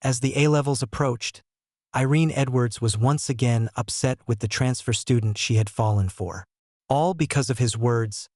As the A-levels approached, Irene Edwards was once again upset with the transfer student she had fallen for. All because of his words,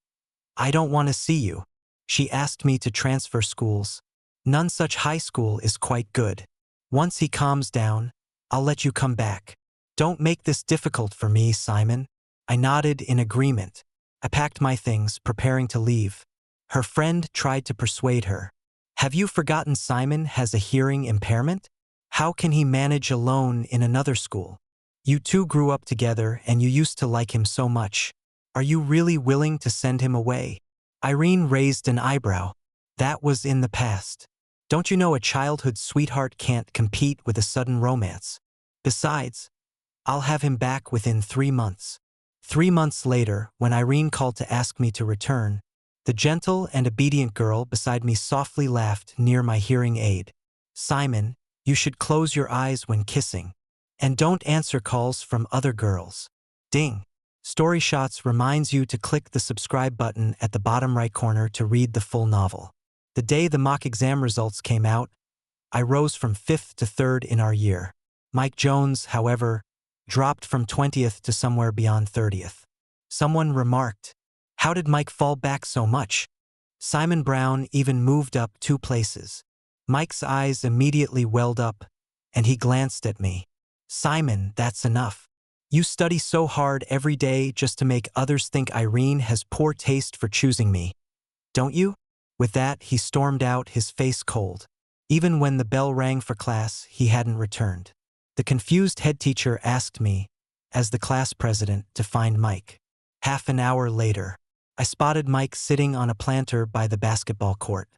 "I don't want to see you." She asked me to transfer schools. Nonsuch High School is quite good. Once he calms down, I'll let you come back. Don't make this difficult for me, Simon. I nodded in agreement. I packed my things, preparing to leave. Her friend tried to persuade her. Have you forgotten Simon has a hearing impairment? How can he manage alone in another school? You two grew up together and you used to like him so much. Are you really willing to send him away? Irene raised an eyebrow. That was in the past. Don't you know a childhood sweetheart can't compete with a sudden romance? Besides, I'll have him back within 3 months. 3 months later, when Irene called to ask me to return, the gentle and obedient girl beside me softly laughed near my hearing aid. Simon, you should close your eyes when kissing. And don't answer calls from other girls. Ding. Story Shots reminds you to click the subscribe button at the bottom right corner to read the full novel. The day the mock exam results came out, I rose from 5th to 3rd in our year. Mike Jones, however, dropped from 20th to somewhere beyond 30th. Someone remarked, "How did Mike fall back so much?" Simon Brown even moved up 2 places. Mike's eyes immediately welled up, and he glanced at me. "Simon, that's enough. You study so hard every day just to make others think Irene has poor taste for choosing me, don't you?" With that, he stormed out, his face cold. Even when the bell rang for class, he hadn't returned. The confused head teacher asked me, as the class president, to find Mike. Half an hour later, I spotted Mike sitting on a planter by the basketball court.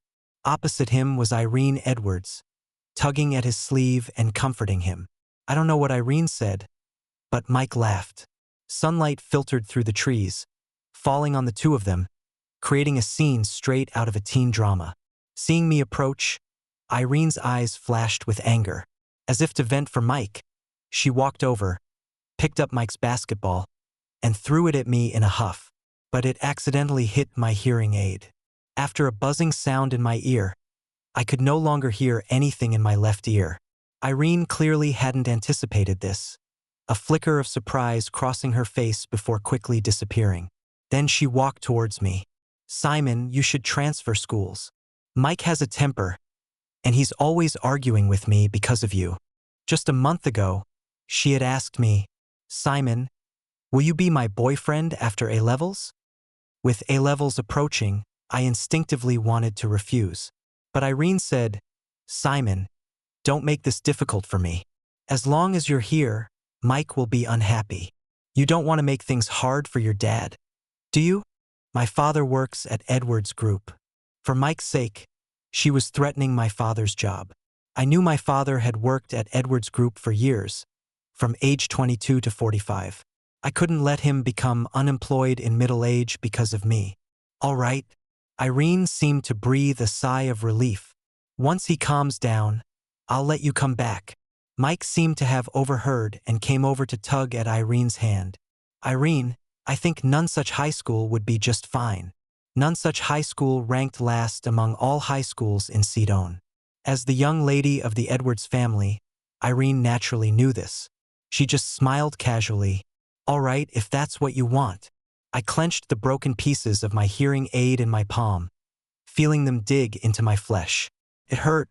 Opposite him was Irene Edwards, tugging at his sleeve and comforting him. I don't know what Irene said, but Mike laughed. Sunlight filtered through the trees, falling on the two of them, creating a scene straight out of a teen drama. Seeing me approach, Irene's eyes flashed with anger. As if to vent for Mike, she walked over, picked up Mike's basketball, and threw it at me in a huff. But it accidentally hit my hearing aid. After a buzzing sound in my ear, I could no longer hear anything in my left ear. Irene clearly hadn't anticipated this. A flicker of surprise crossing her face before quickly disappearing. Then she walked towards me. "Simon, you should transfer schools. Mike has a temper, and he's always arguing with me because of you. Just a month ago, she had asked me, 'Simon, will you be my boyfriend after A-levels?' With A-levels approaching, I instinctively wanted to refuse. But Irene said, 'Simon, don't make this difficult for me. As long as you're here, Mike will be unhappy. You don't want to make things hard for your dad, do you? My father works at Edwards Group. For Mike's sake, she was threatening my father's job. I knew my father had worked at Edwards Group for years, from age 22 to 45. I couldn't let him become unemployed in middle age because of me. All right." Irene seemed to breathe a sigh of relief. "Once he calms down, I'll let you come back." Mike seemed to have overheard and came over to tug at Irene's hand. "Irene, I think Nonsuch High School would be just fine." Nonsuch High School ranked last among all high schools in Sedone. As the young lady of the Edwards family, Irene naturally knew this. She just smiled casually. "All right, if that's what you want." I clenched the broken pieces of my hearing aid in my palm, feeling them dig into my flesh. It hurt,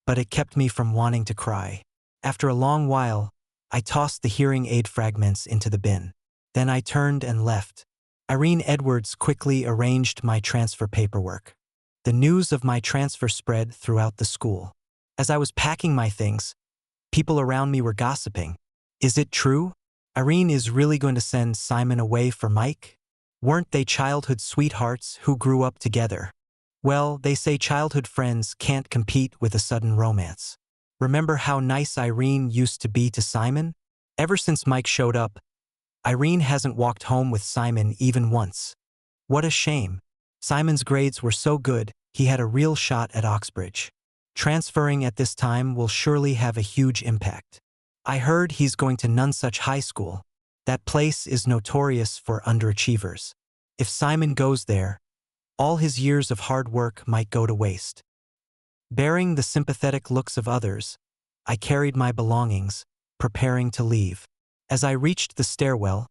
but it kept me from wanting to cry. After a long while, I tossed the hearing aid fragments into the bin. Then I turned and left. Irene Edwards quickly arranged my transfer paperwork. The news of my transfer spread throughout the school. As I was packing my things, people around me were gossiping. Is it true? Irene is really going to send Simon away for Mike? Weren't they childhood sweethearts who grew up together? Well, they say childhood friends can't compete with a sudden romance. Remember how nice Irene used to be to Simon? Ever since Mike showed up, Irene hasn't walked home with Simon even once. What a shame. Simon's grades were so good, he had a real shot at Oxbridge. Transferring at this time will surely have a huge impact. I heard he's going to Nonsuch High School. That place is notorious for underachievers. If Simon goes there, all his years of hard work might go to waste. Bearing the sympathetic looks of others, I carried my belongings, preparing to leave. As I reached the stairwell,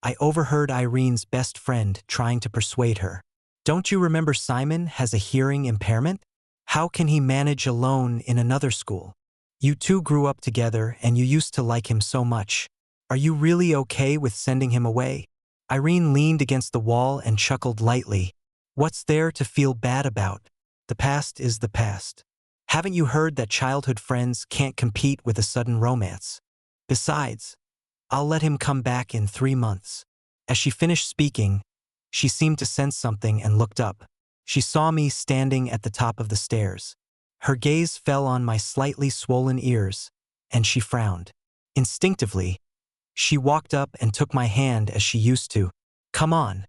I overheard Irene's best friend trying to persuade her. "Don't you remember Simon has a hearing impairment? How can he manage alone in another school? You two grew up together and you used to like him so much. Are you really okay with sending him away?" Irene leaned against the wall and chuckled lightly. "What's there to feel bad about? The past is the past. Haven't you heard that childhood friends can't compete with a sudden romance? Besides, I'll let him come back in 3 months." As she finished speaking, she seemed to sense something and looked up. She saw me standing at the top of the stairs. Her gaze fell on my slightly swollen ears, and she frowned. Instinctively, she walked up and took my hand as she used to. "Come on.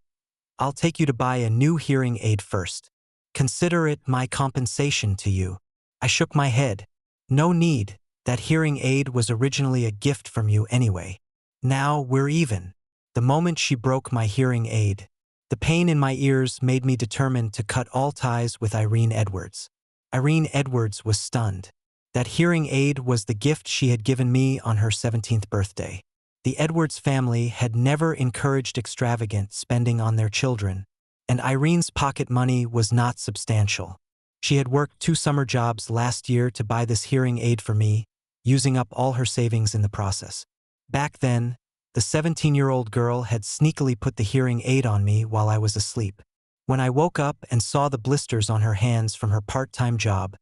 I'll take you to buy a new hearing aid first. Consider it my compensation to you." I shook my head. "No need. That hearing aid was originally a gift from you anyway. Now we're even." The moment she broke my hearing aid, the pain in my ears made me determined to cut all ties with Irene Edwards. Irene Edwards was stunned. That hearing aid was the gift she had given me on her 17th birthday. The Edwards family had never encouraged extravagant spending on their children, and Irene's pocket money was not substantial. She had worked 2 summer jobs last year to buy this hearing aid for me, using up all her savings in the process. Back then, the 17-year-old girl had sneakily put the hearing aid on me while I was asleep. When I woke up and saw the blisters on her hands from her part-time job,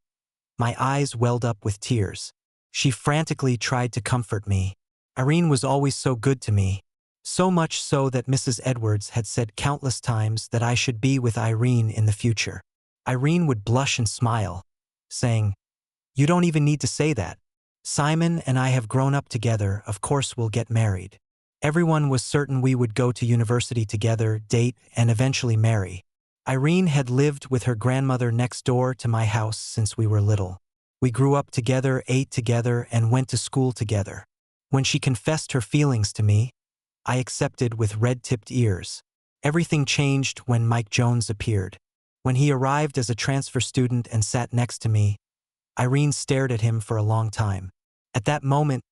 my eyes welled up with tears. She frantically tried to comfort me. Irene was always so good to me, so much so that Mrs. Edwards had said countless times that I should be with Irene in the future. Irene would blush and smile, saying, "You don't even need to say that. Simon and I have grown up together, of course we'll get married." Everyone was certain we would go to university together, date, and eventually marry. Irene had lived with her grandmother next door to my house since we were little. We grew up together, ate together, and went to school together. When she confessed her feelings to me, I accepted with red-tipped ears. Everything changed when Mike Jones appeared. When he arrived as a transfer student and sat next to me, Irene stared at him for a long time. At that moment,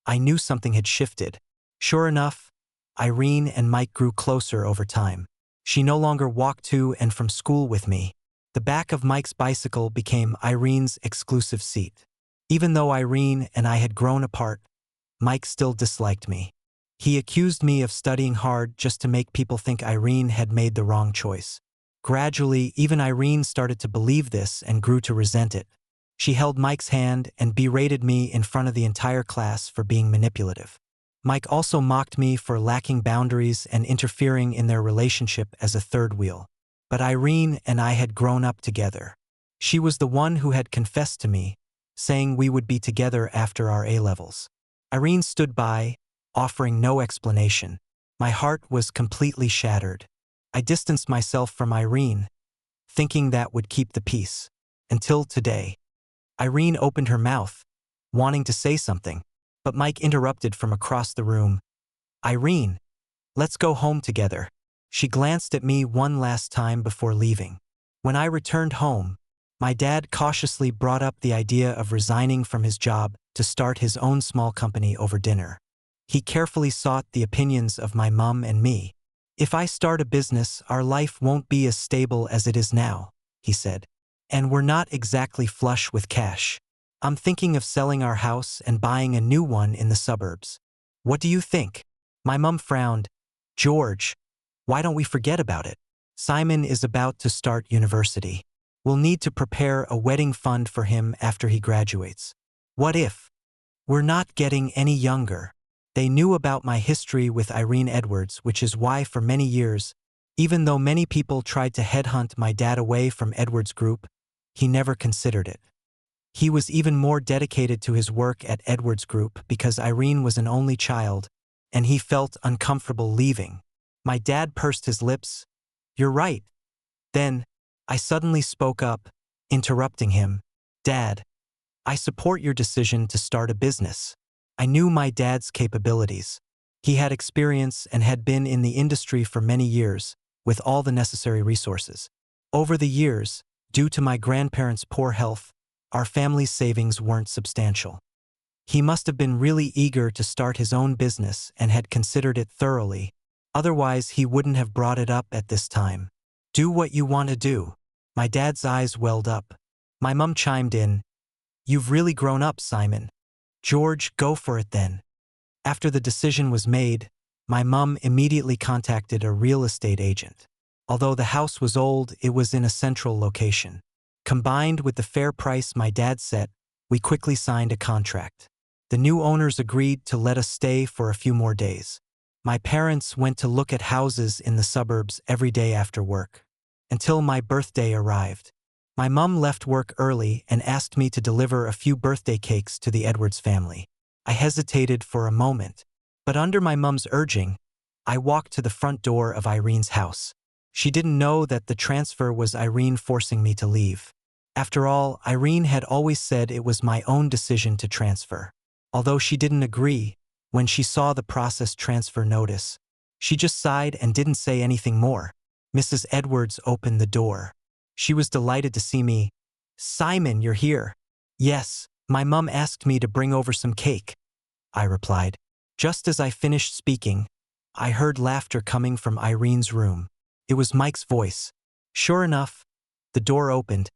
I knew something had shifted. Sure enough, Irene and Mike grew closer over time. She no longer walked to and from school with me. The back of Mike's bicycle became Irene's exclusive seat. Even though Irene and I had grown apart, Mike still disliked me. He accused me of studying hard just to make people think Irene had made the wrong choice. Gradually, even Irene started to believe this and grew to resent it. She held Mike's hand and berated me in front of the entire class for being manipulative. Mike also mocked me for lacking boundaries and interfering in their relationship as a third wheel. But Irene and I had grown up together. She was the one who had confessed to me, saying we would be together after our A-levels. Irene stood by, offering no explanation. My heart was completely shattered. I distanced myself from Irene, thinking that would keep the peace. Until today. Irene opened her mouth, wanting to say something, but Mike interrupted from across the room. "Irene, let's go home together." She glanced at me one last time before leaving. When I returned home, my dad cautiously brought up the idea of resigning from his job to start his own small company over dinner. He carefully sought the opinions of my mom and me. "If I start a business, our life won't be as stable as it is now," he said. "And we're not exactly flush with cash. I'm thinking of selling our house and buying a new one in the suburbs. What do you think?" My mom frowned. "George, why don't we forget about it? Simon is about to start university. We'll need to prepare a wedding fund for him after he graduates. What if? We're not getting any younger." They knew about my history with Irene Edwards, which is why for many years, even though many people tried to headhunt my dad away from Edwards Group, he never considered it. He was even more dedicated to his work at Edwards Group because Irene was an only child, and he felt uncomfortable leaving. My dad pursed his lips. "You're right." Then, I suddenly spoke up, interrupting him. "Dad, I support your decision to start a business." I knew my dad's capabilities. He had experience and had been in the industry for many years, with all the necessary resources. Over the years, due to my grandparents' poor health, our family's savings weren't substantial. He must have been really eager to start his own business and had considered it thoroughly. Otherwise, he wouldn't have brought it up at this time. Do what you want to do. My dad's eyes welled up. My mum chimed in. You've really grown up, Simon. George, go for it then. After the decision was made, my mum immediately contacted a real estate agent. Although the house was old, it was in a central location. Combined with the fair price my dad set, we quickly signed a contract. The new owners agreed to let us stay for a few more days. My parents went to look at houses in the suburbs every day after work. Until my birthday arrived. My mum left work early and asked me to deliver a few birthday cakes to the Edwards family. I hesitated for a moment, but under my mum's urging, I walked to the front door of Irene's house. She didn't know that the transfer was Irene forcing me to leave. After all, Irene had always said it was my own decision to transfer. Although she didn't agree, when she saw the process transfer notice, she just sighed and didn't say anything more. Mrs. Edwards opened the door. She was delighted to see me. Simon, you're here. Yes, my mum asked me to bring over some cake, I replied. Just as I finished speaking, I heard laughter coming from Irene's room. It was Mike's voice. Sure enough, the door opened,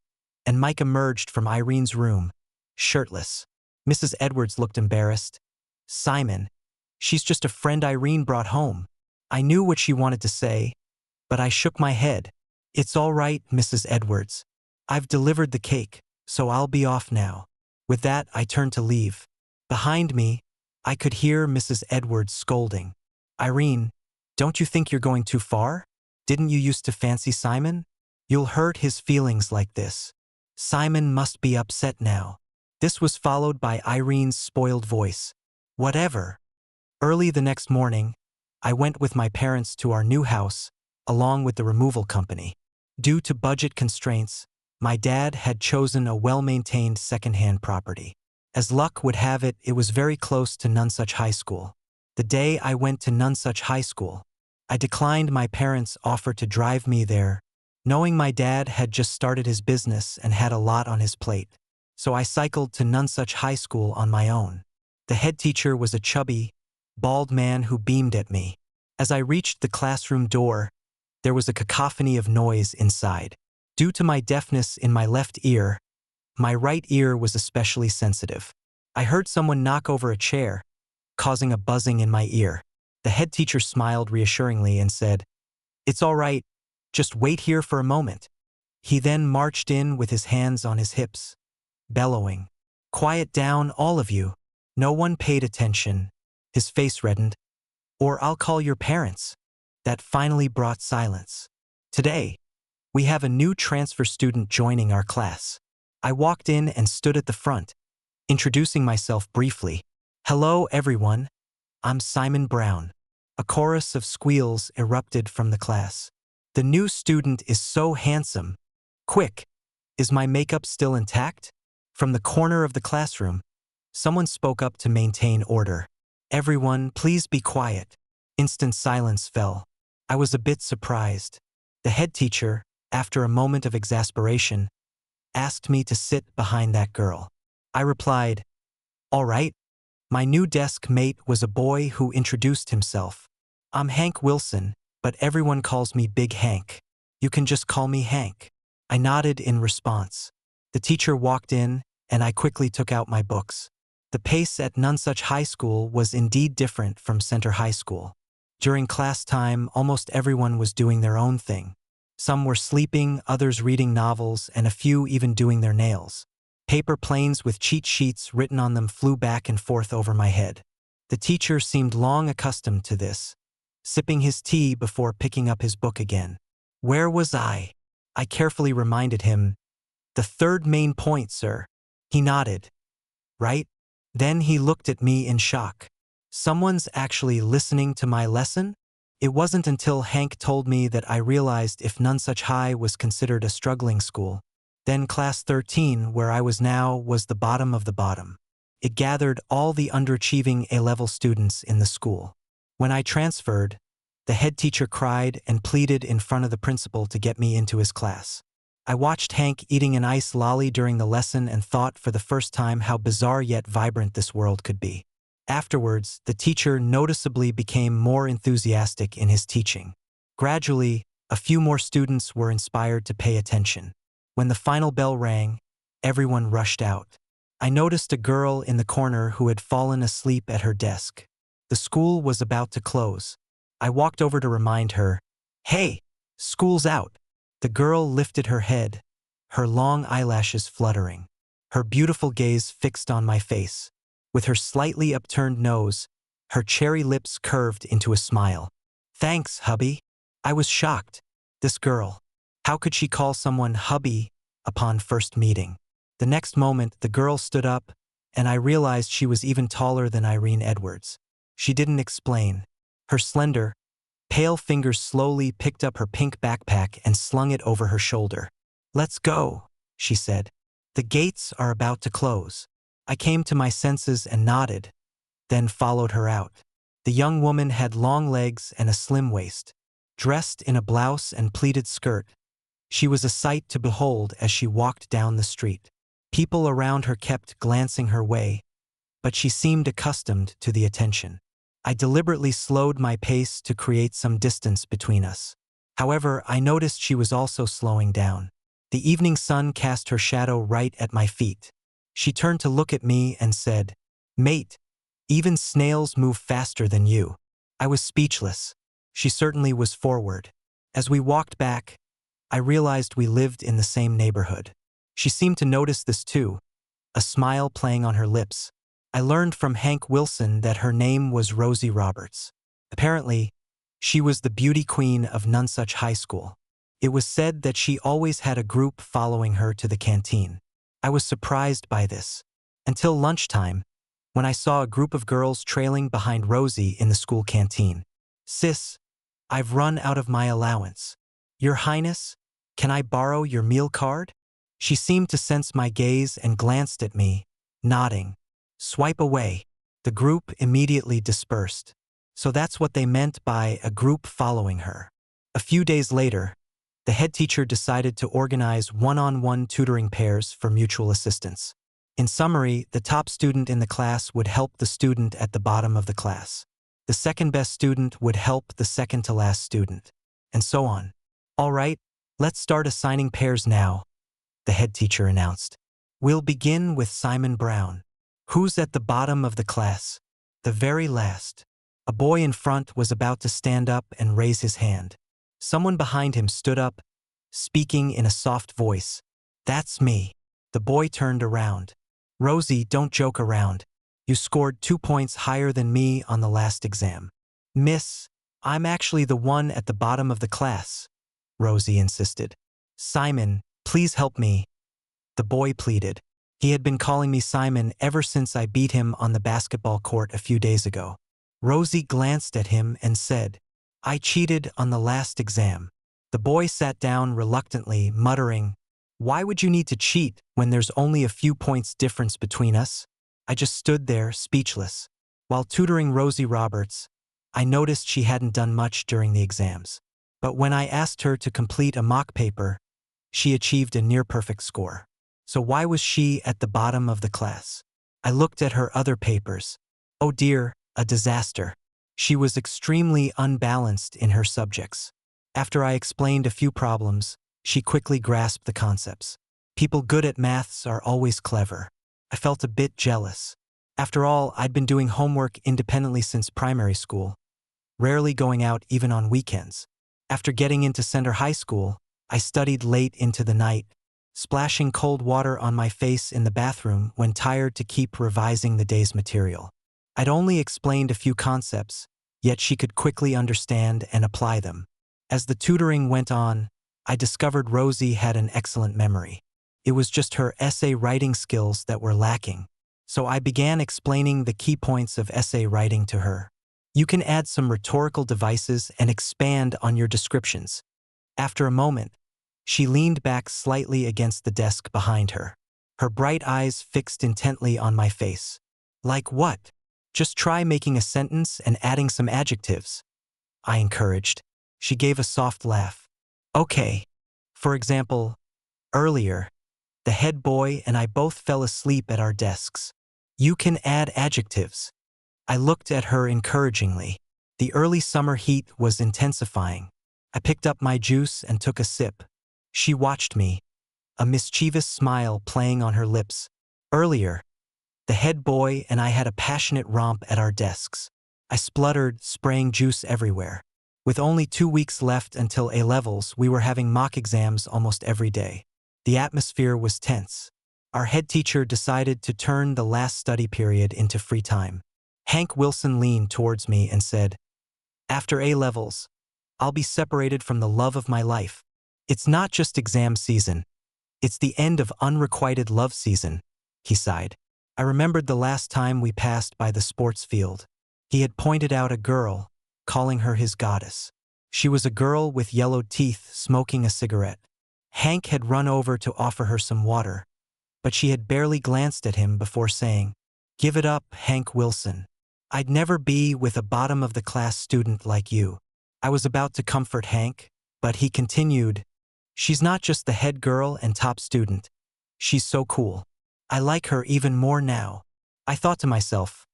and Mike emerged from Irene's room, shirtless. Mrs. Edwards looked embarrassed. Simon, she's just a friend Irene brought home. I knew what she wanted to say, but I shook my head. It's all right, Mrs. Edwards. I've delivered the cake, so I'll be off now. With that, I turned to leave. Behind me, I could hear Mrs. Edwards scolding. Irene, don't you think you're going too far? Didn't you used to fancy Simon? You'll hurt his feelings like this. Simon must be upset now. This was followed by Irene's spoiled voice. Whatever. Early the next morning, I went with my parents to our new house, along with the removal company. Due to budget constraints, my dad had chosen a well-maintained second-hand property. As luck would have it, it was very close to Nonsuch High School. The day I went to Nonsuch High School, I declined my parents' offer to drive me there, knowing my dad had just started his business and had a lot on his plate. So I cycled to Nonsuch High School on my own. The head teacher was a chubby, bald man who beamed at me. As I reached the classroom door, there was a cacophony of noise inside. Due to my deafness in my left ear, my right ear was especially sensitive. I heard someone knock over a chair, causing a buzzing in my ear. The head teacher smiled reassuringly and said, "It's all right, just wait here for a moment." He then marched in with his hands on his hips, bellowing, "Quiet down, all of you." No one paid attention. His face reddened. "Or I'll call your parents." That finally brought silence. Today, we have a new transfer student joining our class. I walked in and stood at the front, introducing myself briefly. "Hello, everyone. I'm Simon Brown." A chorus of squeals erupted from the class. "The new student is so handsome. Quick, is my makeup still intact?" From the corner of the classroom, someone spoke up to maintain order. "Everyone, please be quiet." Instant silence fell. I was a bit surprised. The head teacher, after a moment of exasperation, asked me to sit behind that girl. I replied, "All right." My new desk mate was a boy who introduced himself. "I'm Hank Wilson, but everyone calls me Big Hank. You can just call me Hank." I nodded in response. The teacher walked in, and I quickly took out my books. The pace at Nonsuch High School was indeed different from Center High School. During class time, almost everyone was doing their own thing. Some were sleeping, others reading novels, and a few even doing their nails. Paper planes with cheat sheets written on them flew back and forth over my head. The teacher seemed long accustomed to this, sipping his tea before picking up his book again. Where was I? I carefully reminded him. "The third main point, sir." He nodded. "Right?" Then he looked at me in shock. "Someone's actually listening to my lesson?" It wasn't until Hank told me that I realized if Nonsuch High was considered a struggling school, then Class 13, where I was now, was the bottom of the bottom. It gathered all the underachieving A-level students in the school. When I transferred, the head teacher cried and pleaded in front of the principal to get me into his class. I watched Hank eating an ice lolly during the lesson and thought for the first time how bizarre yet vibrant this world could be. Afterwards, the teacher noticeably became more enthusiastic in his teaching. Gradually, a few more students were inspired to pay attention. When the final bell rang, everyone rushed out. I noticed a girl in the corner who had fallen asleep at her desk. The school was about to close. I walked over to remind her, "Hey, school's out." The girl lifted her head, her long eyelashes fluttering, her beautiful gaze fixed on my face. With her slightly upturned nose, her cherry lips curved into a smile. "Thanks, hubby." I was shocked. This girl. How could she call someone hubby upon first meeting? The next moment, the girl stood up, and I realized she was even taller than Irene Edwards. She didn't explain. Her slender, pale fingers slowly picked up her pink backpack and slung it over her shoulder. "Let's go," she said. "The gates are about to close." I came to my senses and nodded, then followed her out. The young woman had long legs and a slim waist. Dressed in a blouse and pleated skirt, she was a sight to behold as she walked down the street. People around her kept glancing her way, but she seemed accustomed to the attention. I deliberately slowed my pace to create some distance between us. However, I noticed she was also slowing down. The evening sun cast her shadow right at my feet. She turned to look at me and said, "Mate, even snails move faster than you." I was speechless. She certainly was forward. As we walked back, I realized we lived in the same neighborhood. She seemed to notice this too, a smile playing on her lips. I learned from Hank Wilson that her name was Rosie Roberts. Apparently, she was the beauty queen of Nonsuch High School. It was said that she always had a group following her to the canteen. I was surprised by this, until lunchtime, when I saw a group of girls trailing behind Rosie in the school canteen. "Sis, I've run out of my allowance. Your Highness, can I borrow your meal card?" She seemed to sense my gaze and glanced at me, nodding. "Swipe away." The group immediately dispersed. So that's what they meant by a group following her. A few days later, the head teacher decided to organize one-on-one tutoring pairs for mutual assistance. In summary, the top student in the class would help the student at the bottom of the class. The second best student would help the second to last student, and so on. "All right, let's start assigning pairs now," the head teacher announced. "We'll begin with Simon Brown." "Who's at the bottom of the class?" "The very last." A boy in front was about to stand up and raise his hand. Someone behind him stood up, speaking in a soft voice. "That's me." The boy turned around. "Rosie, don't joke around. You scored 2 points higher than me on the last exam." "Miss, I'm actually the one at the bottom of the class," Rosie insisted. "Simon, please help me," the boy pleaded. He had been calling me Simon ever since I beat him on the basketball court a few days ago. Rosie glanced at him and said, "I cheated on the last exam." The boy sat down reluctantly, muttering, "Why would you need to cheat when there's only a few points difference between us?" I just stood there, speechless. While tutoring Rosie Roberts, I noticed she hadn't done much during the exams. But when I asked her to complete a mock paper, she achieved a near-perfect score. So why was she at the bottom of the class? I looked at her other papers. Oh dear, a disaster. She was extremely unbalanced in her subjects. After I explained a few problems, she quickly grasped the concepts. People good at maths are always clever. I felt a bit jealous. After all, I'd been doing homework independently since primary school, rarely going out even on weekends. After getting into Center High School, I studied late into the night, splashing cold water on my face in the bathroom when tired to keep revising the day's material. I'd only explained a few concepts, yet she could quickly understand and apply them. As the tutoring went on, I discovered Rosie had an excellent memory. It was just her essay writing skills that were lacking. So I began explaining the key points of essay writing to her. You can add some rhetorical devices and expand on your descriptions. After a moment, she leaned back slightly against the desk behind her, her bright eyes fixed intently on my face. "Like what?" "Just try making a sentence and adding some adjectives," I encouraged. She gave a soft laugh. "Okay. For example, Earlier, the head boy and I both fell asleep at our desks. You can add adjectives. I looked at her encouragingly. The early summer heat was intensifying. I picked up my juice and took a sip. She watched me, a mischievous smile playing on her lips. Earlier, the head boy and I had a passionate romp at our desks. I spluttered, spraying juice everywhere. With only 2 weeks left until A-levels, we were having mock exams almost every day. The atmosphere was tense. Our head teacher decided to turn the last study period into free time. Hank Wilson leaned towards me and said, "After A-levels, I'll be separated from the love of my life. It's not just exam season. It's the end of unrequited love season," he sighed. I remembered the last time we passed by the sports field. He had pointed out a girl, calling her his goddess. She was a girl with yellowed teeth smoking a cigarette. Hank had run over to offer her some water, but she had barely glanced at him before saying, "Give it up, Hank Wilson. I'd never be with a bottom-of-the-class student like you." I was about to comfort Hank, but he continued, "She's not just the head girl and top student. She's so cool. I like her even more now." I thought to myself,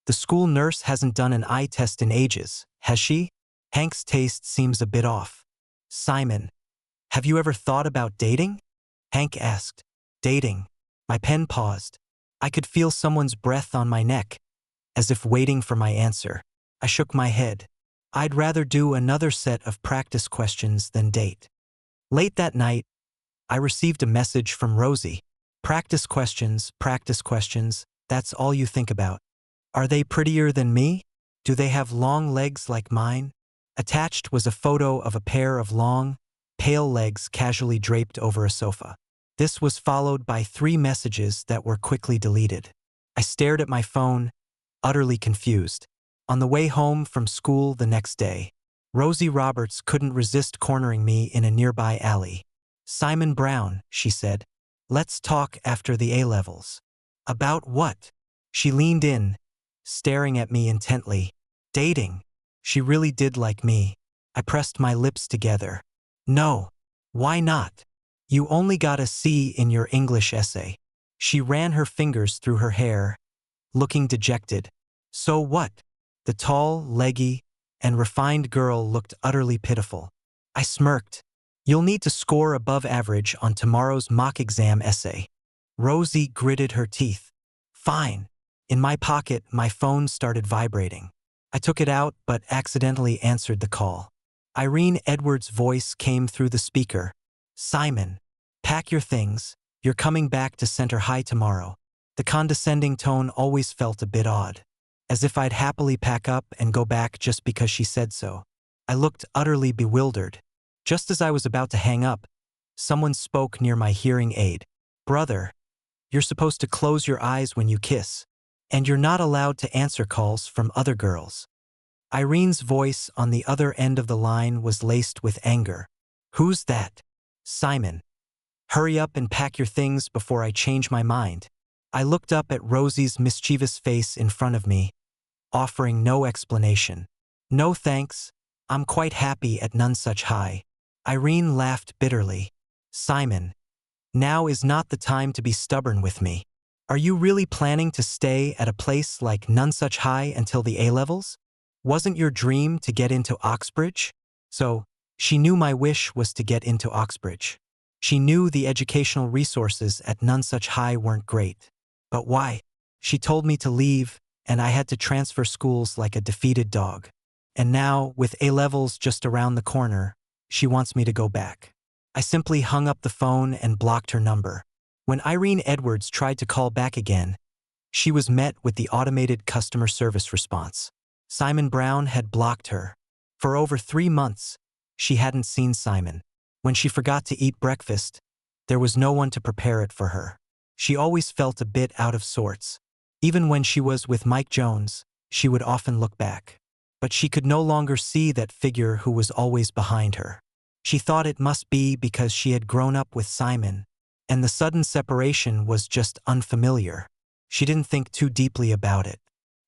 the school nurse hasn't done an eye test in ages, has she? Hank's taste seems a bit off. "Simon, have you ever thought about dating?" Hank asked. "Dating?" My pen paused. I could feel someone's breath on my neck, as if waiting for my answer. I shook my head. I'd rather do another set of practice questions than date. Late that night, I received a message from Rosie. Practice questions, that's all you think about. Are they prettier than me? Do they have long legs like mine? Attached was a photo of a pair of long, pale legs casually draped over a sofa. This was followed by 3 messages that were quickly deleted. I stared at my phone, utterly confused. On the way home from school the next day, Rosie Roberts couldn't resist cornering me in a nearby alley. "Simon Brown," she said, "let's talk after the A-levels." "About what?" She leaned in, staring at me intently. "Dating." She really did like me. I pressed my lips together. "No. Why not? You only got a C in your English essay." She ran her fingers through her hair, looking dejected. "So what?" The tall, leggy, and refined girl looked utterly pitiful. I smirked. "You'll need to score above average on tomorrow's mock exam essay." Rosie gritted her teeth. "Fine." In my pocket, my phone started vibrating. I took it out but accidentally answered the call. Irene Edwards' voice came through the speaker. "Simon, pack your things. You're coming back to Center High tomorrow." The condescending tone always felt a bit odd, as if I'd happily pack up and go back just because she said so. I looked utterly bewildered. Just as I was about to hang up, someone spoke near my hearing aid. "Brother, you're supposed to close your eyes when you kiss, and you're not allowed to answer calls from other girls." Irene's voice on the other end of the line was laced with anger. "Who's that?" "Simon. Hurry up and pack your things before I change my mind." I looked up at Rosie's mischievous face in front of me, offering no explanation. "No thanks, I'm quite happy at Nonsuch High." Irene laughed bitterly. "Simon, now is not the time to be stubborn with me. Are you really planning to stay at a place like Nonsuch High until the A-levels? Wasn't your dream to get into Oxbridge?" So, she knew my wish was to get into Oxbridge. She knew the educational resources at Nonsuch High weren't great. But why? She told me to leave, and I had to transfer schools like a defeated dog. And now, with A-levels just around the corner, she wants me to go back. I simply hung up the phone and blocked her number. When Irene Edwards tried to call back again, she was met with the automated customer service response. Simon Brown had blocked her. For over 3 months, she hadn't seen Simon. When she forgot to eat breakfast, there was no one to prepare it for her. She always felt a bit out of sorts. Even when she was with Mike Jones, she would often look back. But she could no longer see that figure who was always behind her. She thought it must be because she had grown up with Simon, and the sudden separation was just unfamiliar. She didn't think too deeply about it.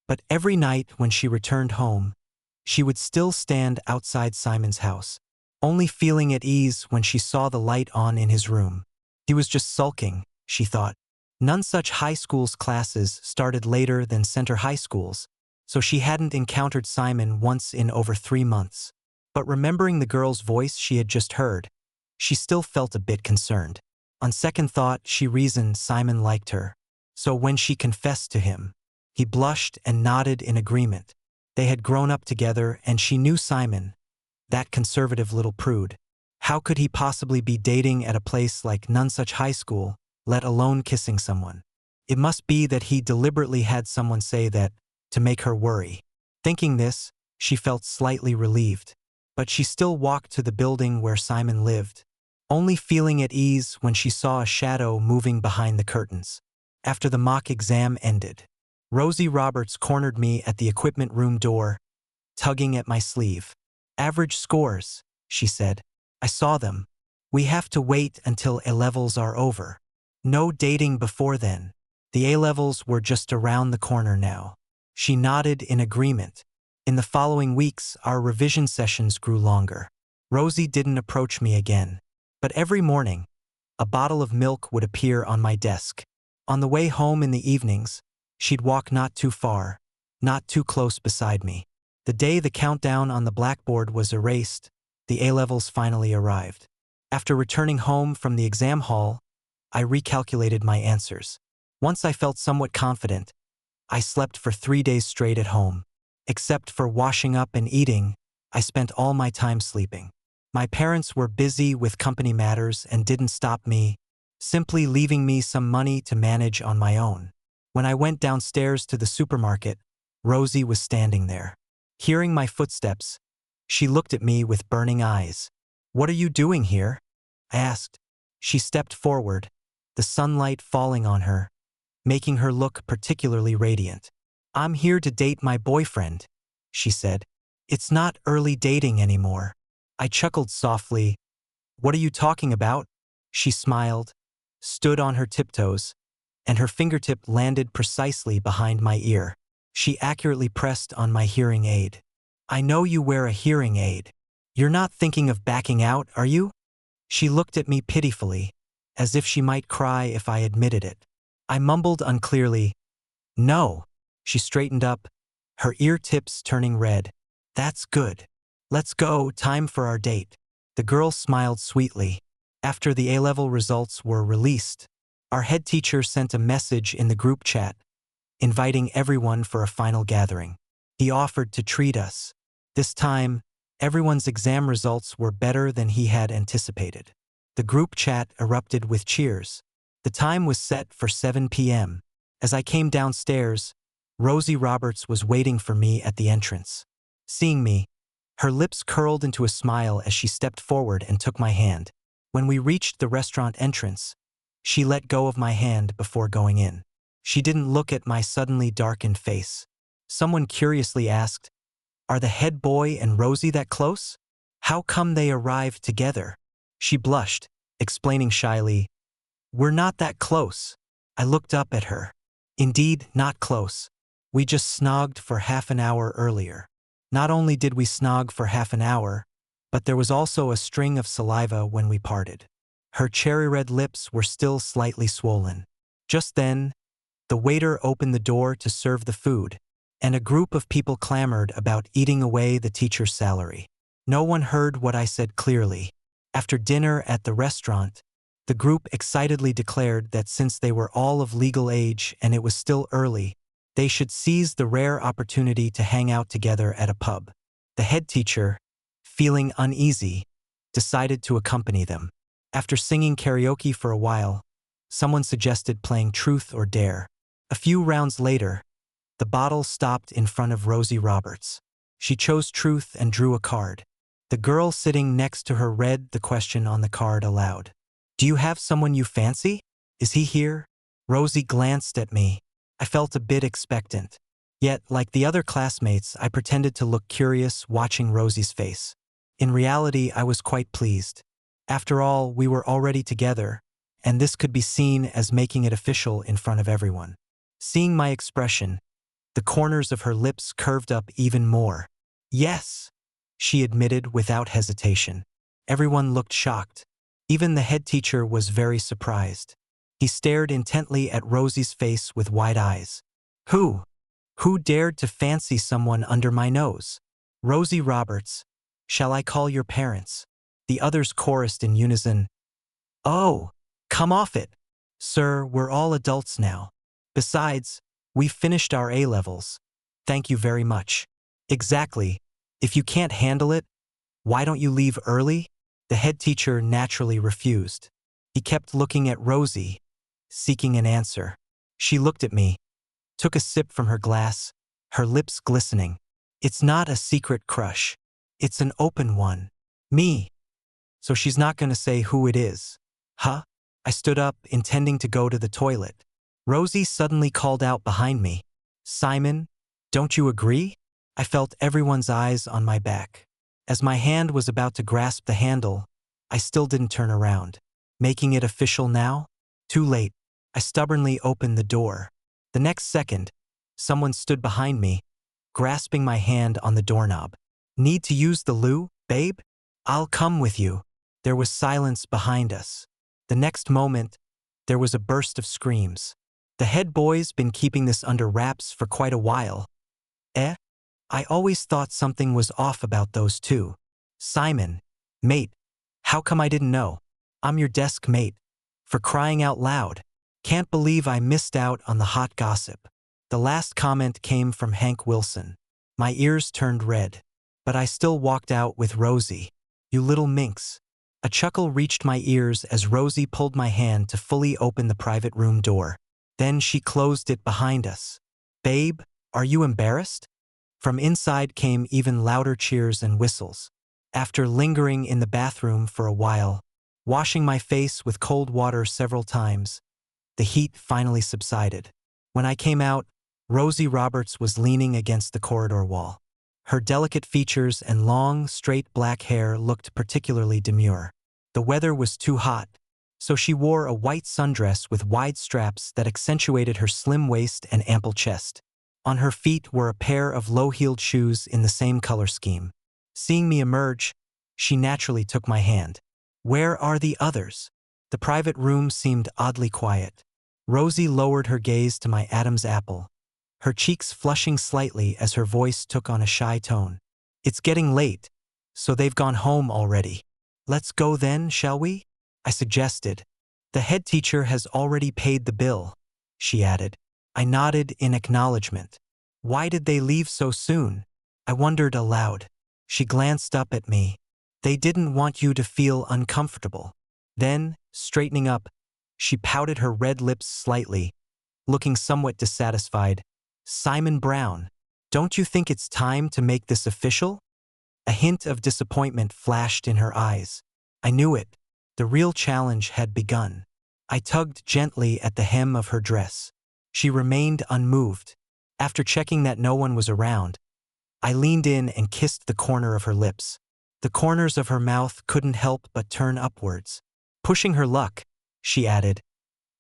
But every night when she returned home, she would still stand outside Simon's house, only feeling at ease when she saw the light on in his room. He was just sulking, she thought. Nonsuch High School's classes started later than Center High School's, so she hadn't encountered Simon once in over 3 months. But remembering the girl's voice she had just heard, she still felt a bit concerned. On second thought, she reasoned Simon liked her. So when she confessed to him, he blushed and nodded in agreement. They had grown up together and she knew Simon, that conservative little prude. How could he possibly be dating at a place like Nonsuch High School, let alone kissing someone? It must be that he deliberately had someone say that to make her worry. Thinking this, she felt slightly relieved. But she still walked to the building where Simon lived, only feeling at ease when she saw a shadow moving behind the curtains. After the mock exam ended, Rosie Roberts cornered me at the equipment room door, tugging at my sleeve. "Average scores," she said. "I saw them. We have to wait until A-levels are over. No dating before then. The A-levels were just around the corner now." She nodded in agreement. In the following weeks, our revision sessions grew longer. Rosie didn't approach me again. But every morning, a bottle of milk would appear on my desk. On the way home in the evenings, she'd walk not too far, not too close beside me. The day the countdown on the blackboard was erased, the A-levels finally arrived. After returning home from the exam hall, I recalculated my answers. Once I felt somewhat confident, I slept for 3 days straight at home. Except for washing up and eating, I spent all my time sleeping. My parents were busy with company matters and didn't stop me, simply leaving me some money to manage on my own. When I went downstairs to the supermarket, Rosie was standing there. Hearing my footsteps, she looked at me with burning eyes. "What are you doing here?" I asked. She stepped forward, the sunlight falling on her, making her look particularly radiant. "I'm here to date my boyfriend," she said. "It's not early dating anymore." I chuckled softly. "What are you talking about?" She smiled, stood on her tiptoes, and her fingertip landed precisely behind my ear. She accurately pressed on my hearing aid. "I know you wear a hearing aid. You're not thinking of backing out, are you?" She looked at me pitifully, as if she might cry if I admitted it. I mumbled unclearly, "No." She straightened up, her ear tips turning red. "That's good. Let's go, time for our date." The girl smiled sweetly. After the A-level results were released, our head teacher sent a message in the group chat, inviting everyone for a final gathering. He offered to treat us. This time, everyone's exam results were better than he had anticipated. The group chat erupted with cheers. The time was set for 7 p.m. As I came downstairs, Rosie Roberts was waiting for me at the entrance. Seeing me, her lips curled into a smile as she stepped forward and took my hand. When we reached the restaurant entrance, she let go of my hand before going in. She didn't look at my suddenly darkened face. Someone curiously asked, "Are the head boy and Rosie that close? How come they arrived together?" She blushed, explaining shyly, "We're not that close." I looked up at her. Indeed, not close. We just snogged for half an hour earlier. Not only did we snog for half an hour, but there was also a string of saliva when we parted. Her cherry-red lips were still slightly swollen. Just then, the waiter opened the door to serve the food, and a group of people clamored about eating away the teacher's salary. No one heard what I said clearly. After dinner at the restaurant, the group excitedly declared that since they were all of legal age and it was still early, they should seize the rare opportunity to hang out together at a pub. The head teacher, feeling uneasy, decided to accompany them. After singing karaoke for a while, someone suggested playing Truth or Dare. A few rounds later, the bottle stopped in front of Rosie Roberts. She chose Truth and drew a card. The girl sitting next to her read the question on the card aloud. "Do you have someone you fancy? Is he here?" Rosie glanced at me. I felt a bit expectant. Yet, like the other classmates, I pretended to look curious, watching Rosie's face. In reality, I was quite pleased. After all, we were already together, and this could be seen as making it official in front of everyone. Seeing my expression, the corners of her lips curved up even more. "Yes," she admitted without hesitation. Everyone looked shocked. Even the head teacher was very surprised. He stared intently at Rosie's face with wide eyes. Who? Who dared to fancy someone under my nose? Rosie Roberts. Shall I call your parents? The others chorused in unison. Oh, come off it. Sir, we're all adults now. Besides, we've finished our A-levels. Thank you very much. Exactly. If you can't handle it, why don't you leave early? The head teacher naturally refused. He kept looking at Rosie, seeking an answer. She looked at me, took a sip from her glass, her lips glistening. It's not a secret crush. It's an open one. Me. So she's not going to say who it is. Huh? I stood up, intending to go to the toilet. Rosie suddenly called out behind me. Simon, don't you agree? I felt everyone's eyes on my back. As my hand was about to grasp the handle, I still didn't turn around. Making it official now? Too late. I stubbornly opened the door. The next second, someone stood behind me, grasping my hand on the doorknob. Need to use the loo, babe? I'll come with you. There was silence behind us. The next moment, there was a burst of screams. The head boy's been keeping this under wraps for quite a while. I always thought something was off about those two. Simon, mate, how come I didn't know? I'm your desk mate. For crying out loud. Can't believe I missed out on the hot gossip. The last comment came from Hank Wilson. My ears turned red. But I still walked out with Rosie. You little minx. A chuckle reached my ears as Rosie pulled my hand to fully open the private room door. Then she closed it behind us. Babe, are you embarrassed? From inside came even louder cheers and whistles. After lingering in the bathroom for a while, washing my face with cold water several times, the heat finally subsided. When I came out, Rosie Roberts was leaning against the corridor wall. Her delicate features and long, straight black hair looked particularly demure. The weather was too hot, so she wore a white sundress with wide straps that accentuated her slim waist and ample chest. On her feet were a pair of low-heeled shoes in the same color scheme. Seeing me emerge, she naturally took my hand. Where are the others? The private room seemed oddly quiet. Rosie lowered her gaze to my Adam's apple, her cheeks flushing slightly as her voice took on a shy tone. It's getting late, so they've gone home already. Let's go then, shall we? I suggested. The head teacher has already paid the bill, she added. I nodded in acknowledgement. Why did they leave so soon? I wondered aloud. She glanced up at me. They didn't want you to feel uncomfortable. Then, straightening up, she pouted her red lips slightly, looking somewhat dissatisfied. Simon Brown, don't you think it's time to make this official? A hint of disappointment flashed in her eyes. I knew it. The real challenge had begun. I tugged gently at the hem of her dress. She remained unmoved. After checking that no one was around, I leaned in and kissed the corner of her lips. The corners of her mouth couldn't help but turn upwards. Pushing her luck, she added,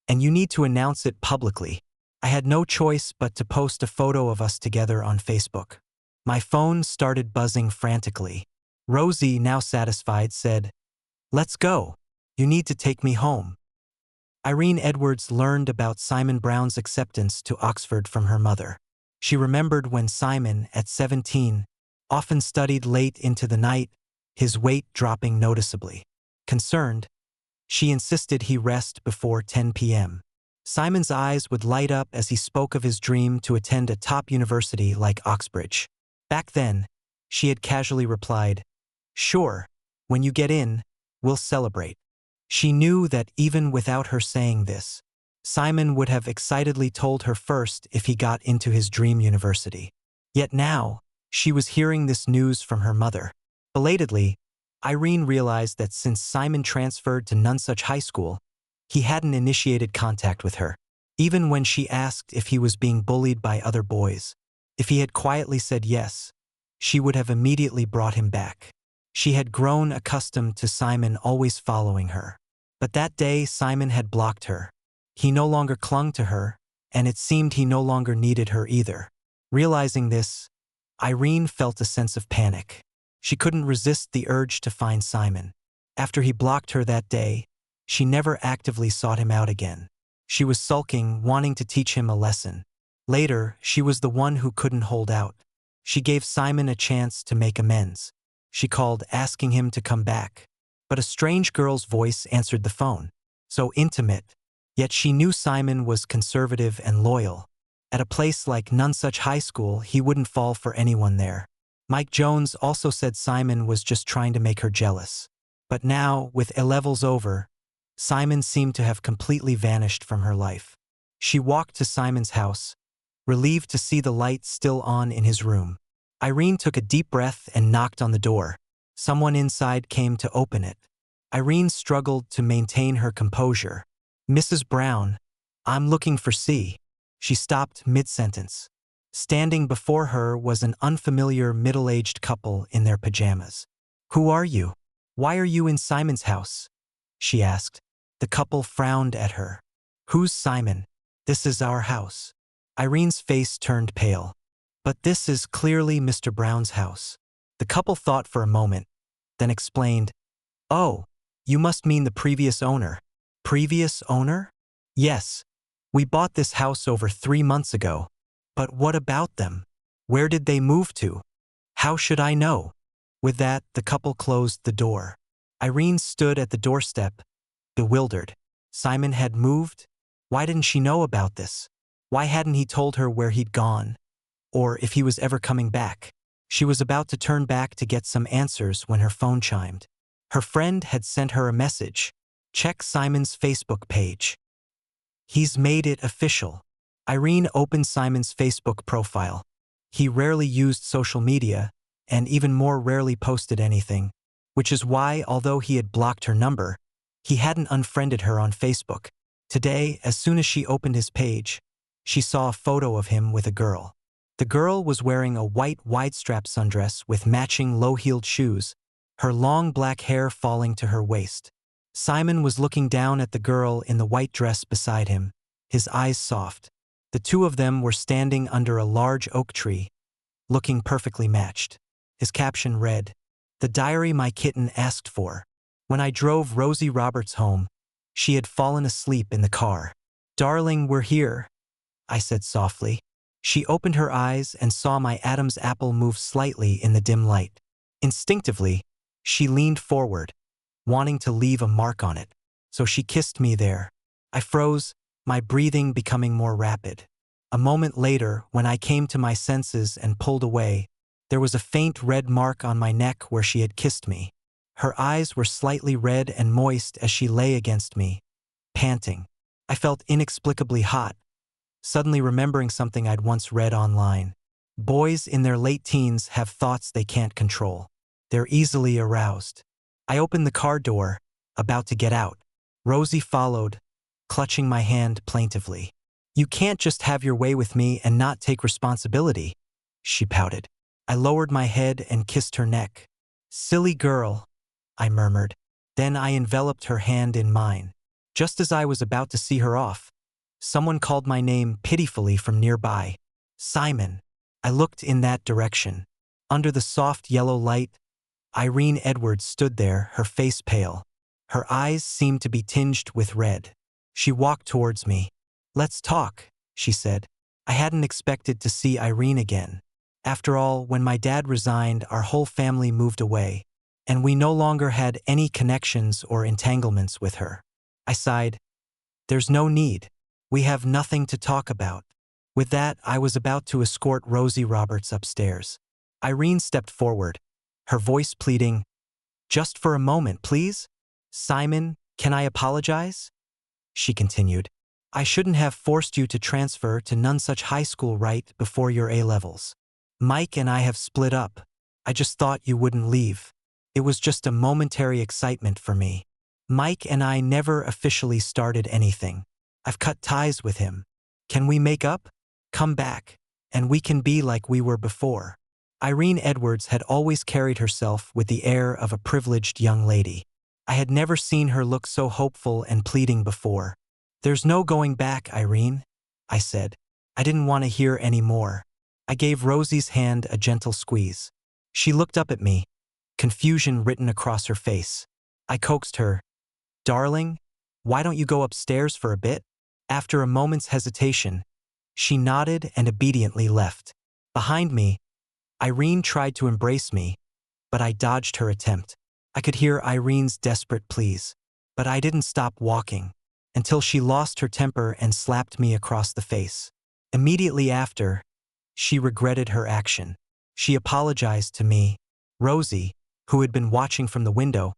and you need to announce it publicly. I had no choice but to post a photo of us together on Facebook. My phone started buzzing frantically. Rosie, now satisfied, said, Let's go. You need to take me home. Irene Edwards learned about Simon Brown's acceptance to Oxford from her mother. She remembered when Simon, at 17, often studied late into the night, his weight dropping noticeably. Concerned, she insisted he rest before 10 p.m. Simon's eyes would light up as he spoke of his dream to attend a top university like Oxbridge. Back then, she had casually replied, Sure, when you get in, we'll celebrate. She knew that even without her saying this, Simon would have excitedly told her first if he got into his dream university. Yet now, she was hearing this news from her mother. Belatedly, Irene realized that since Simon transferred to Nonsuch High School, he hadn't initiated contact with her. Even when she asked if he was being bullied by other boys, if he had quietly said yes, she would have immediately brought him back. She had grown accustomed to Simon always following her. But that day, Simon had blocked her. He no longer clung to her, and it seemed he no longer needed her either. Realizing this, Irene felt a sense of panic. She couldn't resist the urge to find Simon. After he blocked her that day, she never actively sought him out again. She was sulking, wanting to teach him a lesson. Later, she was the one who couldn't hold out. She gave Simon a chance to make amends. She called, asking him to come back. But a strange girl's voice answered the phone. So intimate, yet she knew Simon was conservative and loyal. At a place like Nonsuch High School, he wouldn't fall for anyone there. Mike Jones also said Simon was just trying to make her jealous. But now, with A-levels over, Simon seemed to have completely vanished from her life. She walked to Simon's house, relieved to see the light still on in his room. Irene took a deep breath and knocked on the door. Someone inside came to open it. Irene struggled to maintain her composure. "Mrs. Brown, I'm looking for C." She stopped mid-sentence. Standing before her was an unfamiliar middle-aged couple in their pajamas. "Who are you? Why are you in Simon's house?" she asked. The couple frowned at her. "Who's Simon? This is our house." Irene's face turned pale. "But this is clearly Mr. Brown's house." The couple thought for a moment, then explained, "Oh, you must mean the previous owner." "Previous owner?" "Yes. We bought this house over 3 months ago." "But what about them? Where did they move to?" "How should I know?" With that, the couple closed the door. Irene stood at the doorstep, bewildered. Simon had moved? Why didn't she know about this? Why hadn't he told her where he'd gone? Or if he was ever coming back? She was about to turn back to get some answers when her phone chimed. Her friend had sent her a message. "Check Simon's Facebook page. He's made it official." Irene opened Simon's Facebook profile. He rarely used social media, and even more rarely posted anything, which is why, although he had blocked her number, he hadn't unfriended her on Facebook. Today, as soon as she opened his page, she saw a photo of him with a girl. The girl was wearing a white wide-strap sundress with matching low-heeled shoes, her long black hair falling to her waist. Simon was looking down at the girl in the white dress beside him, his eyes soft. The two of them were standing under a large oak tree, looking perfectly matched. His caption read, "The diary my kitten asked for. When I drove Rosie Roberts home, she had fallen asleep in the car. Darling, we're here," I said softly. She opened her eyes and saw my Adam's apple move slightly in the dim light. Instinctively, she leaned forward, wanting to leave a mark on it, so she kissed me there. I froze, my breathing becoming more rapid. A moment later, when I came to my senses and pulled away, there was a faint red mark on my neck where she had kissed me. Her eyes were slightly red and moist as she lay against me, panting. I felt inexplicably hot, suddenly remembering something I'd once read online. Boys in their late teens have thoughts they can't control. They're easily aroused. I opened the car door, about to get out. Rosie followed, clutching my hand plaintively. "You can't just have your way with me and not take responsibility," she pouted. I lowered my head and kissed her neck. "Silly girl," I murmured. Then I enveloped her hand in mine. Just as I was about to see her off, someone called my name pitifully from nearby. "Simon." I looked in that direction. Under the soft yellow light, Irene Edwards stood there, her face pale. Her eyes seemed to be tinged with red. She walked towards me. "Let's talk," she said. I hadn't expected to see Irene again. After all, when my dad resigned, our whole family moved away, and we no longer had any connections or entanglements with her. I sighed. "There's no need. We have nothing to talk about." With that, I was about to escort Rosie Roberts upstairs. Irene stepped forward, her voice pleading, "Just for a moment, please. Simon, can I apologize?" She continued, "I shouldn't have forced you to transfer to Nonsuch High School right before your A-levels. Mike and I have split up. I just thought you wouldn't leave. It was just a momentary excitement for me. Mike and I never officially started anything. I've cut ties with him. Can we make up? Come back, and we can be like we were before." Irene Edwards had always carried herself with the air of a privileged young lady. I had never seen her look so hopeful and pleading before. "There's no going back, Irene," I said. I didn't want to hear any more. I gave Rosie's hand a gentle squeeze. She looked up at me, confusion written across her face. I coaxed her. Darling, why don't you go upstairs for a bit? After a moment's hesitation, she nodded and obediently left. Behind me, Irene tried to embrace me, but I dodged her attempt. I could hear Irene's desperate pleas, but I didn't stop walking until she lost her temper and slapped me across the face. Immediately after, she regretted her action. She apologized to me. Rosie, who had been watching from the window,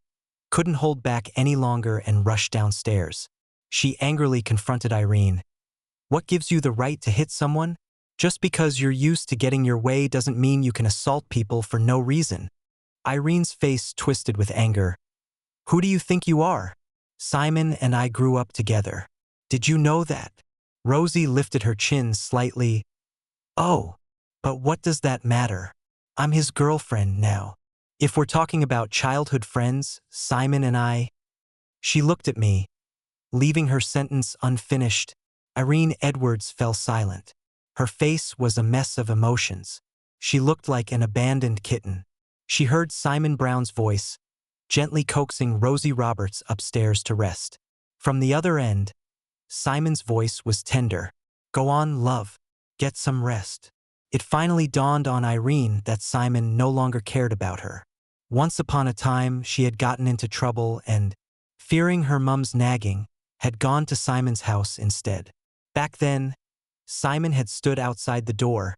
couldn't hold back any longer and rushed downstairs. She angrily confronted Irene. What gives you the right to hit someone? Just because you're used to getting your way doesn't mean you can assault people for no reason. Irene's face twisted with anger. Who do you think you are? Simon and I grew up together. Did you know that? Rosie lifted her chin slightly. Oh, but what does that matter? I'm his girlfriend now. If we're talking about childhood friends, Simon and I… She looked at me, leaving her sentence unfinished. Irene Edwards fell silent. Her face was a mess of emotions. She looked like an abandoned kitten. She heard Simon Brown's voice, gently coaxing Rosie Roberts upstairs to rest. From the other end, Simon's voice was tender. Go on, love. Get some rest. It finally dawned on Irene that Simon no longer cared about her. Once upon a time, she had gotten into trouble and, fearing her mum's nagging, had gone to Simon's house instead. Back then, Simon had stood outside the door,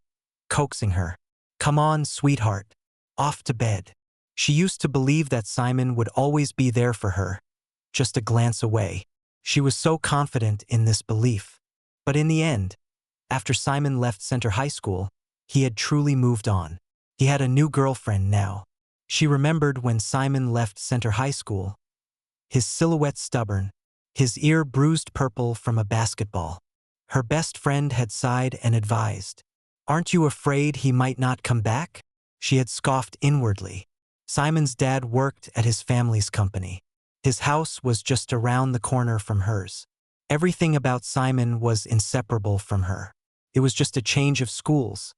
coaxing her. Come on, sweetheart. Off to bed. She used to believe that Simon would always be there for her, just a glance away. She was so confident in this belief. But in the end, after Simon left Center High School, he had truly moved on. He had a new girlfriend now. She remembered when Simon left Center High School. His silhouette stubborn, his ear bruised purple from a basketball. Her best friend had sighed and advised. Aren't you afraid he might not come back? She had scoffed inwardly. Simon's dad worked at his family's company. His house was just around the corner from hers. Everything about Simon was inseparable from her. It was just a change of schools.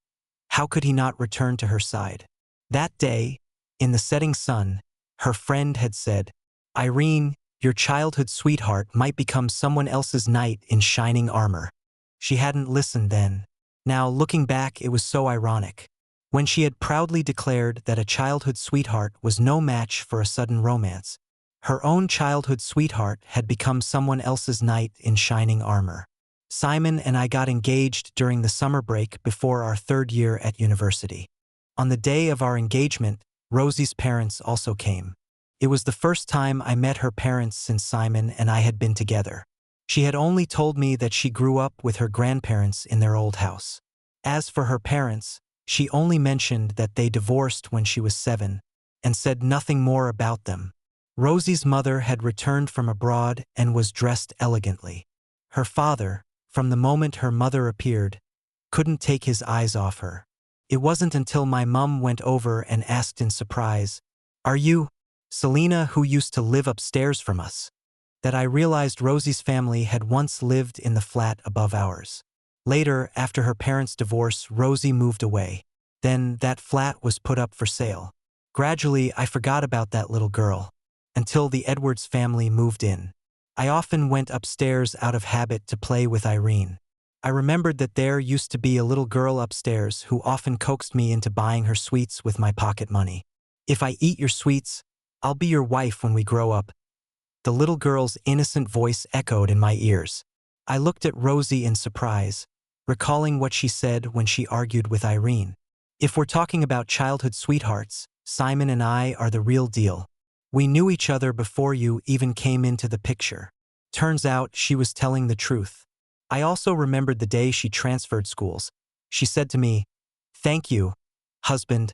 How could he not return to her side? That day, in the setting sun, her friend had said, Irene, your childhood sweetheart might become someone else's knight in shining armor. She hadn't listened then. Now, looking back, it was so ironic. When she had proudly declared that a childhood sweetheart was no match for a sudden romance, her own childhood sweetheart had become someone else's knight in shining armor. Simon and I got engaged during the summer break before our third year at university. On the day of our engagement, Rosie's parents also came. It was the first time I met her parents since Simon and I had been together. She had only told me that she grew up with her grandparents in their old house. As for her parents, she only mentioned that they divorced when she was 7, and said nothing more about them. Rosie's mother had returned from abroad and was dressed elegantly. Her father, from the moment her mother appeared, couldn't take his eyes off her. It wasn't until my mum went over and asked in surprise, Are you Selena, who used to live upstairs from us? That I realized Rosie's family had once lived in the flat above ours. Later, after her parents' divorce, Rosie moved away. Then that flat was put up for sale. Gradually, I forgot about that little girl, until the Edwards family moved in. I often went upstairs out of habit to play with Irene. I remembered that there used to be a little girl upstairs who often coaxed me into buying her sweets with my pocket money. If I eat your sweets, I'll be your wife when we grow up. The little girl's innocent voice echoed in my ears. I looked at Rosie in surprise, recalling what she said when she argued with Irene. If we're talking about childhood sweethearts, Simon and I are the real deal. We knew each other before you even came into the picture. Turns out she was telling the truth. I also remembered the day she transferred schools. She said to me, Thank you, husband,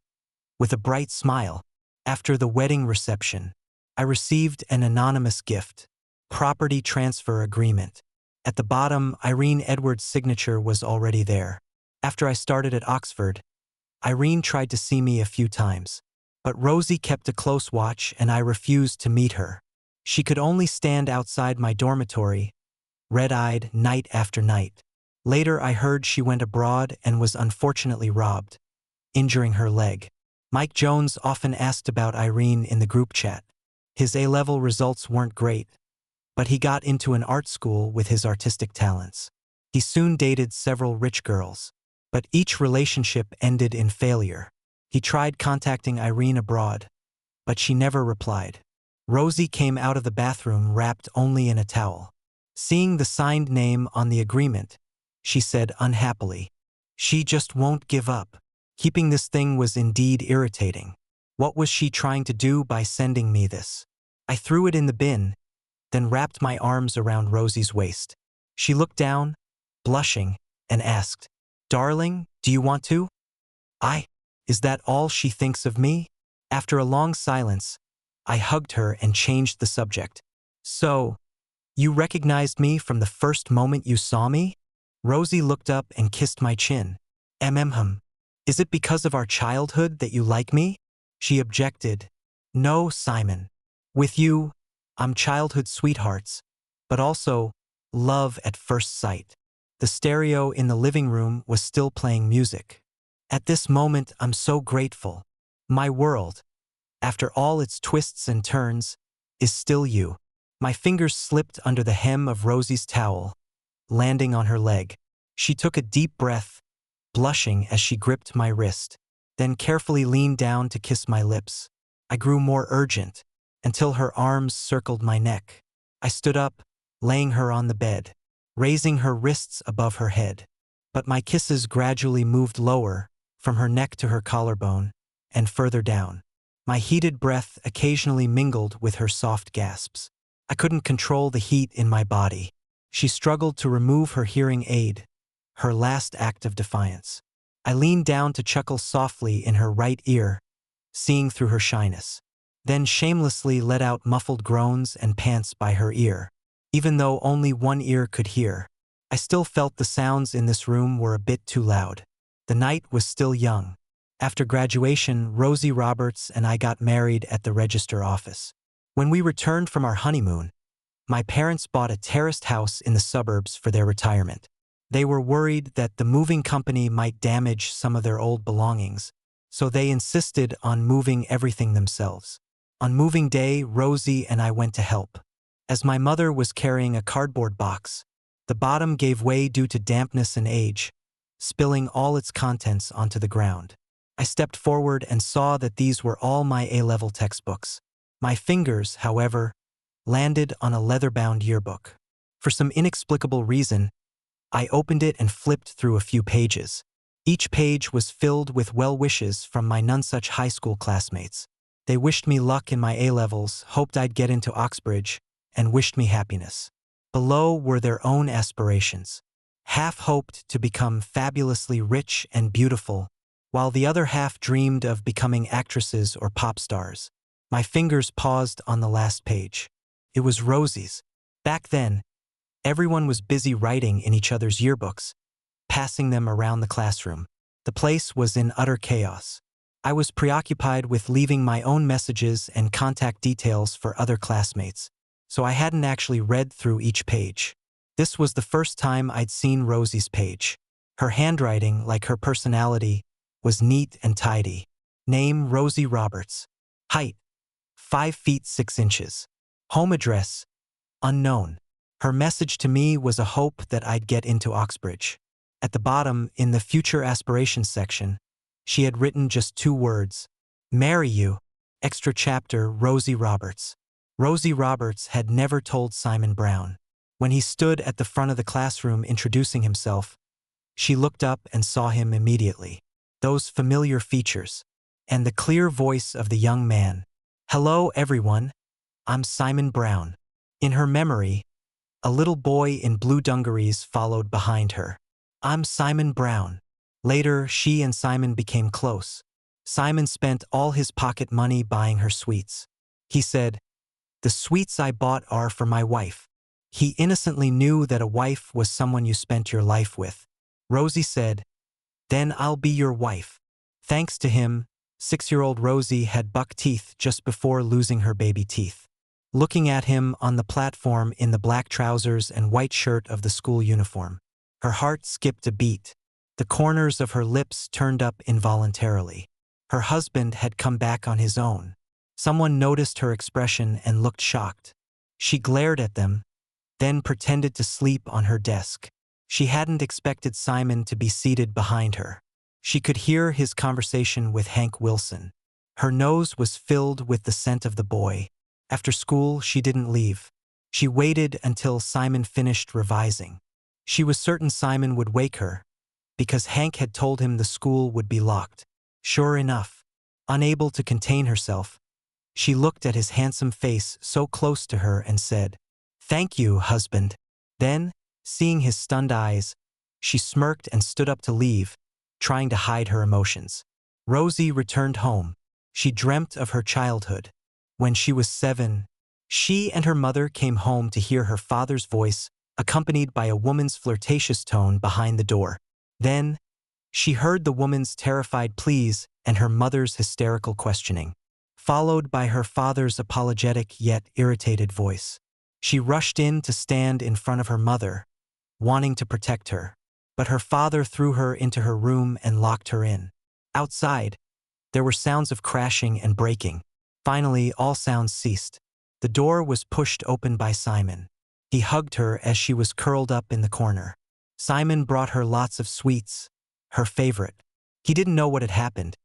with a bright smile. After the wedding reception, I received an anonymous gift, property transfer agreement. At the bottom, Irene Edwards' signature was already there. After I started at Oxford, Irene tried to see me a few times. But Rosie kept a close watch and I refused to meet her. She could only stand outside my dormitory, red-eyed, night after night. Later I heard she went abroad and was unfortunately robbed, injuring her leg. Mike Jones often asked about Irene in the group chat. His A-level results weren't great, but he got into an art school with his artistic talents. He soon dated several rich girls, but each relationship ended in failure. He tried contacting Irene abroad, but she never replied. Rosie came out of the bathroom wrapped only in a towel. Seeing the signed name on the agreement, she said unhappily, "She just won't give up." Keeping this thing was indeed irritating. What was she trying to do by sending me this? I threw it in the bin, then wrapped my arms around Rosie's waist. She looked down, blushing, and asked, "Darling, do you want to?" Is that all she thinks of me? After a long silence, I hugged her and changed the subject. "So, you recognized me from the first moment you saw me?" Rosie looked up and kissed my chin. Is it because of our childhood that you like me?" She objected. "No, Simon. With you, I'm childhood sweethearts, but also love at first sight." The stereo in the living room was still playing music. At this moment, I'm so grateful. My world, after all its twists and turns, is still you. My fingers slipped under the hem of Rosie's towel, landing on her leg. She took a deep breath, blushing as she gripped my wrist, then carefully leaned down to kiss my lips. I grew more urgent, until her arms circled my neck. I stood up, laying her on the bed, raising her wrists above her head. But my kisses gradually moved lower, from her neck to her collarbone, and further down. My heated breath occasionally mingled with her soft gasps. I couldn't control the heat in my body. She struggled to remove her hearing aid, her last act of defiance. I leaned down to chuckle softly in her right ear, seeing through her shyness, then shamelessly let out muffled groans and pants by her ear. Even though only one ear could hear, I still felt the sounds in this room were a bit too loud. The night was still young. After graduation, Rosie Roberts and I got married at the register office. When we returned from our honeymoon, my parents bought a terraced house in the suburbs for their retirement. They were worried that the moving company might damage some of their old belongings, so they insisted on moving everything themselves. On moving day, Rosie and I went to help. As my mother was carrying a cardboard box, the bottom gave way due to dampness and age, spilling all its contents onto the ground. I stepped forward and saw that these were all my A-level textbooks. My fingers, however, landed on a leather-bound yearbook. For some inexplicable reason, I opened it and flipped through a few pages. Each page was filled with well wishes from my Nonsuch High School classmates. They wished me luck in my A-levels, hoped I'd get into Oxbridge, and wished me happiness. Below were their own aspirations. Half hoped to become fabulously rich and beautiful, while the other half dreamed of becoming actresses or pop stars. My fingers paused on the last page. It was Rosie's. Back then, everyone was busy writing in each other's yearbooks, passing them around the classroom. The place was in utter chaos. I was preoccupied with leaving my own messages and contact details for other classmates, so I hadn't actually read through each page. This was the first time I'd seen Rosie's page. Her handwriting, like her personality, was neat and tidy. Name: Rosie Roberts. Height: 5 feet 6 inches. Home address: unknown. Her message to me was a hope that I'd get into Oxbridge. At the bottom, in the future aspirations section, she had written just 2 words: "Marry you." Extra chapter: Rosie Roberts. Rosie Roberts had never told Simon Brown. When he stood at the front of the classroom introducing himself, she looked up and saw him immediately. Those familiar features, and the clear voice of the young man. "Hello, everyone. I'm Simon Brown." In her memory, a little boy in blue dungarees followed behind her. "I'm Simon Brown." Later, she and Simon became close. Simon spent all his pocket money buying her sweets. He said, "The sweets I bought are for my wife." He innocently knew that a wife was someone you spent your life with. Rosie said, "Then I'll be your wife." Thanks to him, 6-year-old Rosie had buck teeth just before losing her baby teeth. Looking at him on the platform in the black trousers and white shirt of the school uniform, her heart skipped a beat. The corners of her lips turned up involuntarily. Her husband had come back on his own. Someone noticed her expression and looked shocked. She glared at them, then pretended to sleep on her desk. She hadn't expected Simon to be seated behind her. She could hear his conversation with Hank Wilson. Her nose was filled with the scent of the boy. After school, she didn't leave. She waited until Simon finished revising. She was certain Simon would wake her, because Hank had told him the school would be locked. Sure enough, unable to contain herself, she looked at his handsome face so close to her and said, "Thank you, husband." Then, seeing his stunned eyes, she smirked and stood up to leave, trying to hide her emotions. Rosie returned home. She dreamt of her childhood. When she was 7, she and her mother came home to hear her father's voice, accompanied by a woman's flirtatious tone behind the door. Then, she heard the woman's terrified pleas and her mother's hysterical questioning, followed by her father's apologetic yet irritated voice. She rushed in to stand in front of her mother, wanting to protect her, but her father threw her into her room and locked her in. Outside, there were sounds of crashing and breaking. Finally, all sounds ceased. The door was pushed open by Simon. He hugged her as she was curled up in the corner. Simon brought her lots of sweets, her favorite. He didn't know what had happened,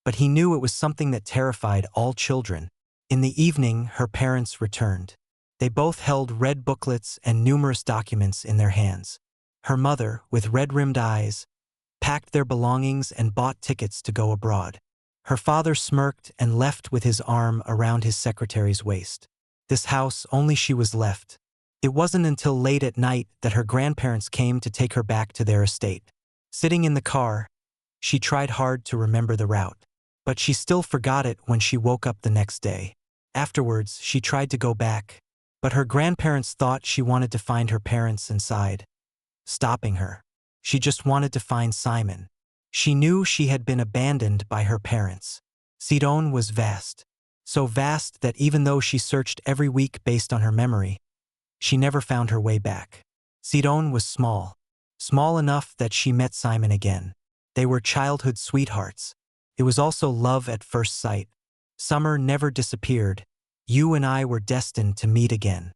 but he knew it was something that terrified all children. In the evening, her parents returned. They both held red booklets and numerous documents in their hands. Her mother, with red-rimmed eyes, packed their belongings and bought tickets to go abroad. Her father smirked and left with his arm around his secretary's waist. This house, only she was left. It wasn't until late at night that her grandparents came to take her back to their estate. Sitting in the car, she tried hard to remember the route, but she still forgot it when she woke up the next day. Afterwards, she tried to go back, but her grandparents thought she wanted to find her parents inside, stopping her. She just wanted to find Simon. She knew she had been abandoned by her parents. Sidon was vast, so vast that even though she searched every week based on her memory, she never found her way back. Sidon was small, small enough that she met Simon again. They were childhood sweethearts. It was also love at first sight. Summer never disappeared. You and I were destined to meet again.